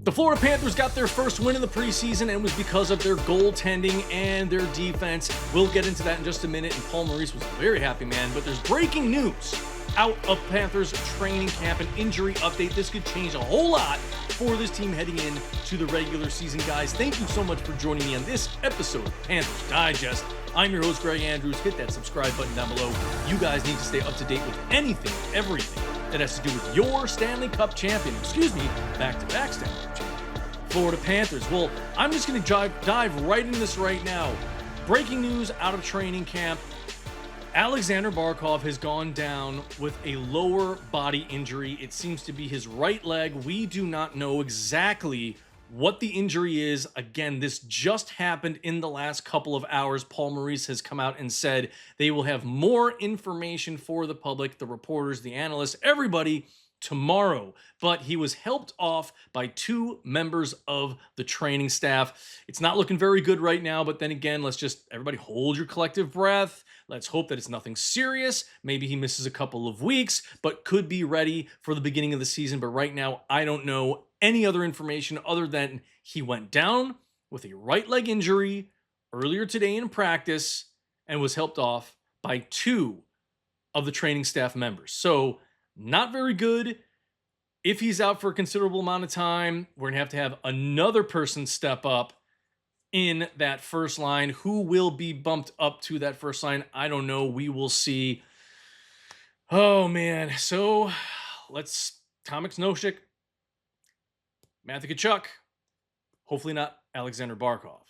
The Florida Panthers got their first win in the preseason, and it was because of their goaltending and their defense. We'll get into that in just a minute, and Paul Maurice was a very happy man. But there's breaking news out of Panthers training camp, an injury update. This could change a whole lot for this team heading into the regular season. Guys, thank you so much for joining me on this episode of Panthers Digest. I'm your host, Greg Andrews. Hit that subscribe button down below. You guys need to stay up to date with anything, everything that has to do with your Stanley Cup champion, back-to-back Stanley Cup champion, Florida Panthers. Well, I'm just going to dive right into this right now. Breaking news out of training camp. Aleksander Barkov has gone down with a lower body injury. It seems to be his right leg. We do not know exactly what the injury is. Again, this just happened in the last couple of hours. Paul Maurice has come out and said they will have more information for the public, the reporters, the analysts, everybody tomorrow. But he was helped off by two members of the training staff. It's not looking very good right now, but then again, let's just everybody hold your collective breath. Let's hope that it's nothing serious. Maybe he misses a couple of weeks, but could be ready for the beginning of the season. But right now, I don't know any other information other than he went down with a right leg injury earlier today in practice and was helped off by two of the training staff members. So not very good. If he's out for a considerable amount of time, we're going to have another person step up in that first line. Who will be bumped up to that first line? I don't know. We will see. Oh, man. So Tomek Nosek, Matthew Tkachuk, hopefully not Aleksander Barkov.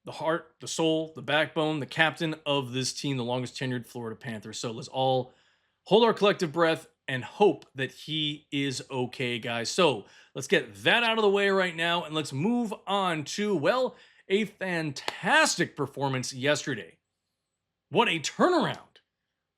The heart, the soul, the backbone, the captain of this team, the longest tenured Florida Panthers. So let's all hold our collective breath and hope that he is okay, guys. So let's get that out of the way right now, and let's move on to, well, a fantastic performance yesterday. What a turnaround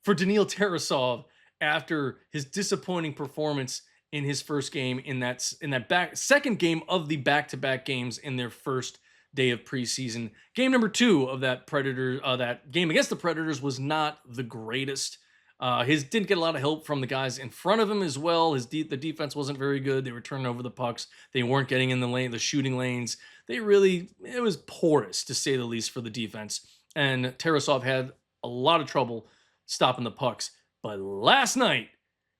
for Daniil Tarasov after his disappointing performance in his first game in that second game of the back-to-back games in their first day of preseason. Game number 2 of that that game against the Predators was not the greatest. His didn't get a lot of help from the guys in front of him as well. The defense wasn't very good. They were turning over the pucks. They weren't getting in the shooting lanes. It was porous, to say the least, for the defense. And Tarasov had a lot of trouble stopping the pucks. But last night,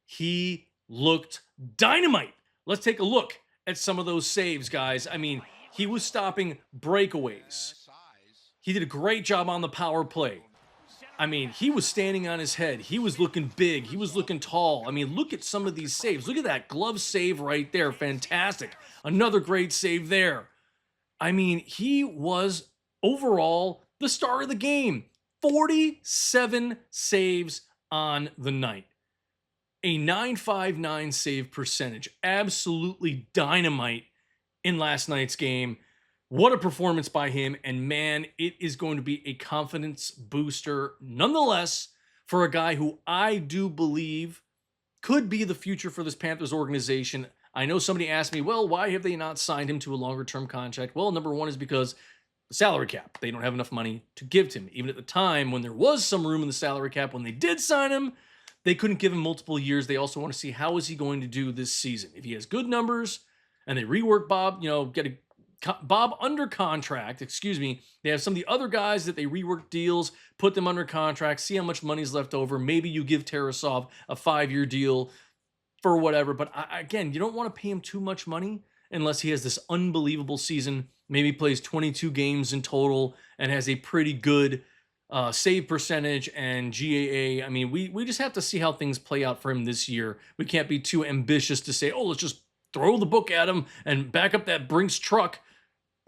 he looked dynamite. Let's take a look at some of those saves, guys. I mean, he was stopping breakaways. He did a great job on the power play. I mean, he was standing on his head. He was looking big. He was looking tall. I mean, look at some of these saves. Look at that glove save right there. Fantastic. Another great save there. I mean, he was overall the star of the game. 47 saves on the night. A .959 save percentage. Absolutely dynamite in last night's game. What a performance by him, and man, it is going to be a confidence booster nonetheless for a guy who I do believe could be the future for this Panthers organization. I know somebody asked me, well, why have they not signed him to a longer-term contract? Well, number one is because the salary cap. They don't have enough money to give to him. Even at the time when there was some room in the salary cap, when they did sign him, they couldn't give him multiple years. They also want to see how is he going to do this season. If he has good numbers and they rework Bob, get Bob under contract, they have some of the other guys that they rework deals, put them under contract, see how much money's left over. Maybe you give Tarasov a 5-year deal for whatever. But again, you don't want to pay him too much money unless he has this unbelievable season, maybe plays 22 games in total and has a pretty good save percentage and GAA. I mean, we just have to see how things play out for him this year. We can't be too ambitious to say, oh, let's just throw the book at him and back up that Brinks truck.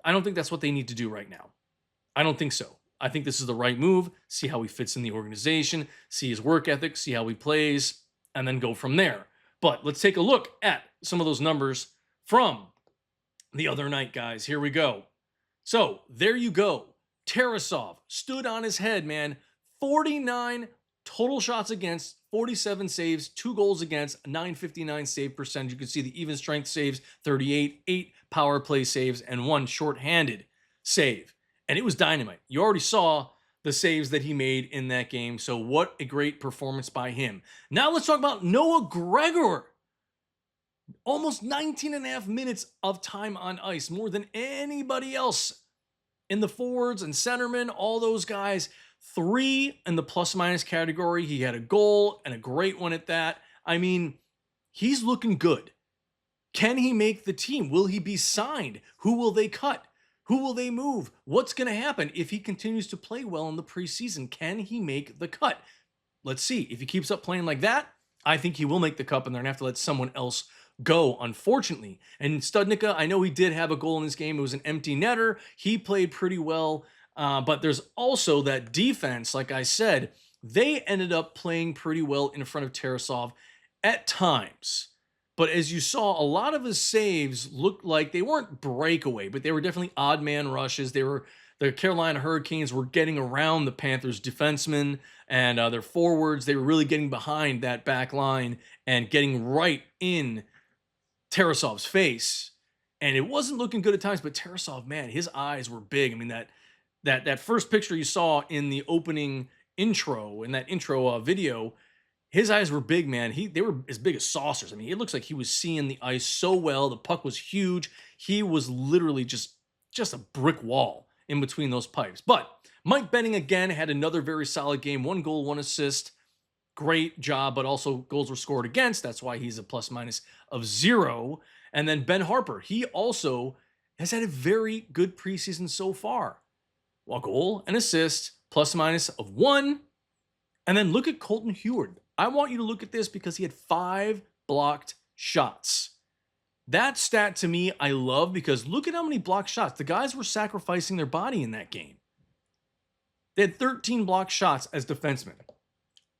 I don't think that's what they need to do right now. I don't think so. I think this is the right move. See how he fits in the organization, see his work ethic, see how he plays, and then go from there. But let's take a look at some of those numbers from the other night, guys. Here we go. So there you go. Tarasov stood on his head, man. 49 total shots against, 47 saves, 2 goals against, .959 save percentage. You can see the even strength saves, 38, 8 power play saves, and 1 shorthanded save. And it was dynamite. You already saw the saves that he made in that game. So what a great performance by him. Now let's talk about Noah Gregor. Almost 19 and a half minutes of time on ice, more than anybody else in the forwards and centermen, all those guys. 3 in the plus minus category. He had a goal and a great one at that. I mean, he's looking good. Can he make the team? Will he be signed? Who will they cut? Who will they move? What's going to happen if he continues to play well in the preseason? Can he make the cut? Let's see. If he keeps up playing like that, I think he will make the cup, and they're going to have to let someone else go, unfortunately. And Studnicka, I know he did have a goal in this game. It was an empty netter. He played pretty well. But there's also that defense, like I said, they ended up playing pretty well in front of Tarasov at times. But as you saw, a lot of his saves looked like they weren't breakaway, but they were definitely odd man rushes. The Carolina Hurricanes were getting around the Panthers defensemen and their forwards. They were really getting behind that back line and getting right in Tarasov's face. And it wasn't looking good at times, but Tarasov, man, his eyes were big. I mean, that first picture you saw in the opening intro, in that intro video, his eyes were big, man. They were as big as saucers. I mean, it looks like he was seeing the ice so well. The puck was huge. He was literally just a brick wall in between those pipes. But Mike Benning again had another very solid game. 1 goal, 1 assist. Great job, but also goals were scored against. That's why he's a plus minus of 0. And then Ben Harper, he also has had a very good preseason so far. 1 goal, an assist, plus minus of 1. And then look at Colton Heward. I want you to look at this because he had 5 blocked shots. That stat to me, I love, because look at how many blocked shots. The guys were sacrificing their body in that game. They had 13 blocked shots as defensemen.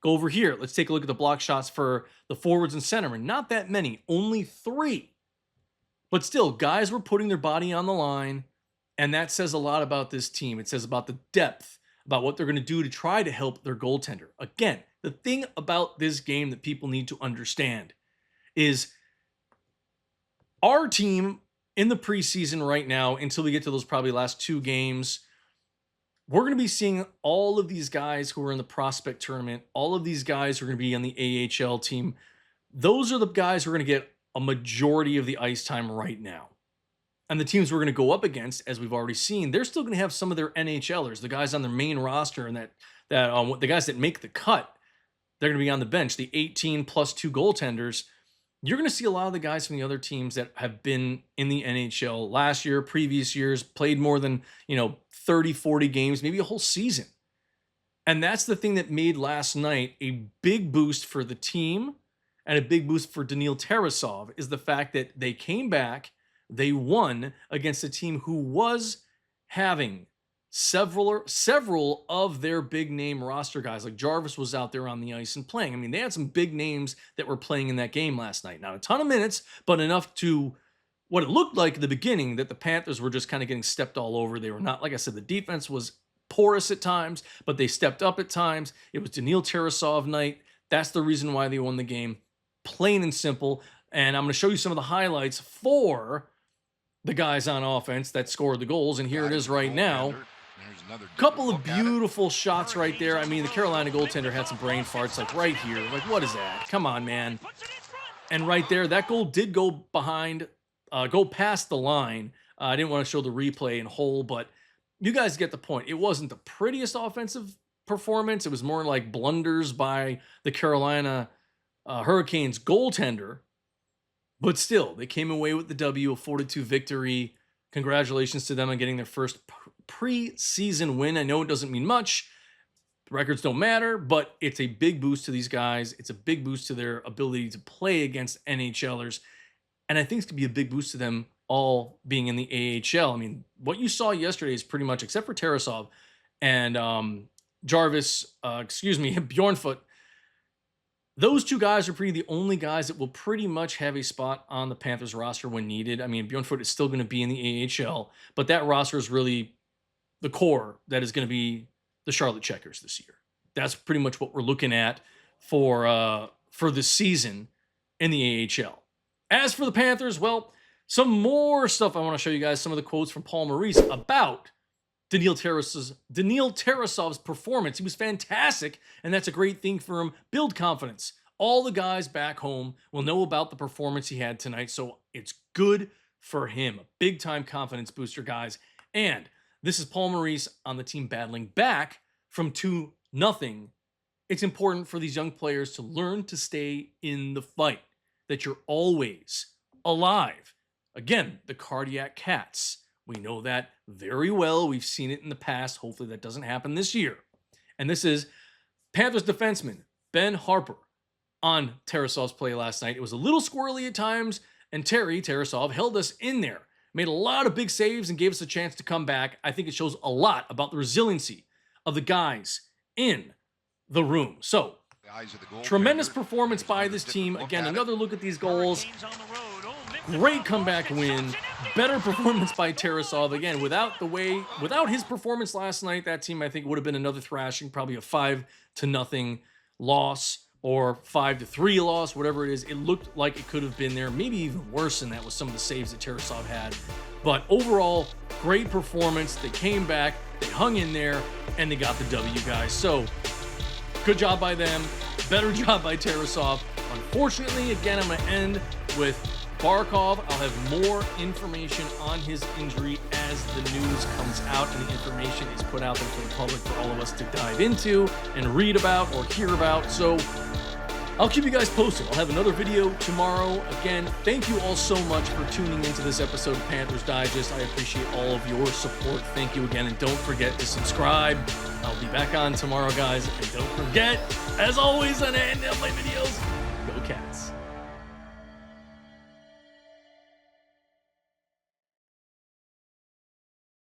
Go over here. Let's take a look at the blocked shots for the forwards and centermen. Not that many, only 3. But still, guys were putting their body on the line, and that says a lot about this team. It says about the depth, about what they're going to do to try to help their goaltender. Again, the thing about this game that people need to understand is our team in the preseason right now, until we get to those probably last 2 games, we're going to be seeing all of these guys who are in the prospect tournament, all of these guys who are going to be on the AHL team. Those are the guys who are going to get a majority of the ice time right now. And the teams we're going to go up against, as we've already seen, they're still going to have some of their NHLers, the guys on their main roster, and the guys that make the cut. They're going to be on the bench, the 18 plus 2 goaltenders. You're going to see a lot of the guys from the other teams that have been in the NHL last year, previous years, played more than 30, 40 games, maybe a whole season. And that's the thing that made last night a big boost for the team and a big boost for Daniil Tarasov, is the fact that they came back, they won against a team who was having several of their big name roster guys. Like Jarvis was out there on the ice and playing. I mean, they had some big names that were playing in that game last night. Not a ton of minutes, but enough to what it looked like at the beginning that the Panthers were just kind of getting stepped all over. They were not, like I said, the defense was porous at times, but they stepped up at times. It was Daniil Tarasov night. That's the reason why they won the game. Plain and simple. And I'm going to show you some of the highlights for the guys on offense that scored the goals. And here it is right now. Couple of beautiful shots right there. I mean, the Carolina goaltender had some brain farts, like right here. Like, what is that? Come on, man. And right there, that goal did go past the line. I didn't want to show the replay in whole, but you guys get the point. It wasn't the prettiest offensive performance. It was more like blunders by the Carolina Hurricanes goaltender. But still, they came away with the W, a 4-2 victory. Congratulations to them on getting their first preseason win. I know it doesn't mean much. Records don't matter, but it's a big boost to these guys. It's a big boost to their ability to play against NHLers. And I think it's going to be a big boost to them all being in the AHL. I mean, what you saw yesterday is pretty much, except for Tarasov and Bjornfoot, those 2 guys are the only guys that will pretty much have a spot on the Panthers roster when needed. I mean, Bjornfoot is still going to be in the AHL, but that roster is really the core that is going to be the Charlotte Checkers this year. That's pretty much what we're looking at for this season in the AHL. As for the Panthers, well, some more stuff I want to show you guys. Some of the quotes from Paul Maurice about Daniil Tarasov's performance. He was fantastic, and that's a great thing for him. Build confidence. all the guys back home will know about the performance he had tonight, so it's good for him. A big-time confidence booster, guys. And this is Paul Maurice on the team battling back from 2-0. It's important for these young players to learn to stay in the fight, that you're always alive. Again, the cardiac cats. We know that very well. We've seen it in the past. Hopefully that doesn't happen this year. And this is Panthers defenseman Ben Harpur on Tarasov's play last night. It was a little squirrely at times, and Tarasov held us in there, made a lot of big saves, and gave us a chance to come back. I think it shows a lot about the resiliency of the guys in the room. So, tremendous performance by this team. Again, another look at these goals. Great comeback win. Better performance by Tarasov. Again, without his performance last night, that team, I think, would have been another thrashing, probably a 5-0 loss or 5-3 loss, whatever it is. It looked like it could have been there, maybe even worse than that with some of the saves that Tarasov had. But overall, great performance. They came back, they hung in there, and they got the W, guys. So, good job by them. Better job by Tarasov. Unfortunately, again, I'm going to end with Barkov. I'll have more information on his injury as the news comes out and the information is put out there for the public for all of us to dive into and read about or hear about. So I'll keep you guys posted. I'll have another video tomorrow. Again, thank you all so much for tuning into this episode of Panthers Digest. I appreciate all of your support. Thank you again, and don't forget to subscribe. I'll be back on tomorrow, guys. And don't forget, as always, on the end of my videos, go Cats.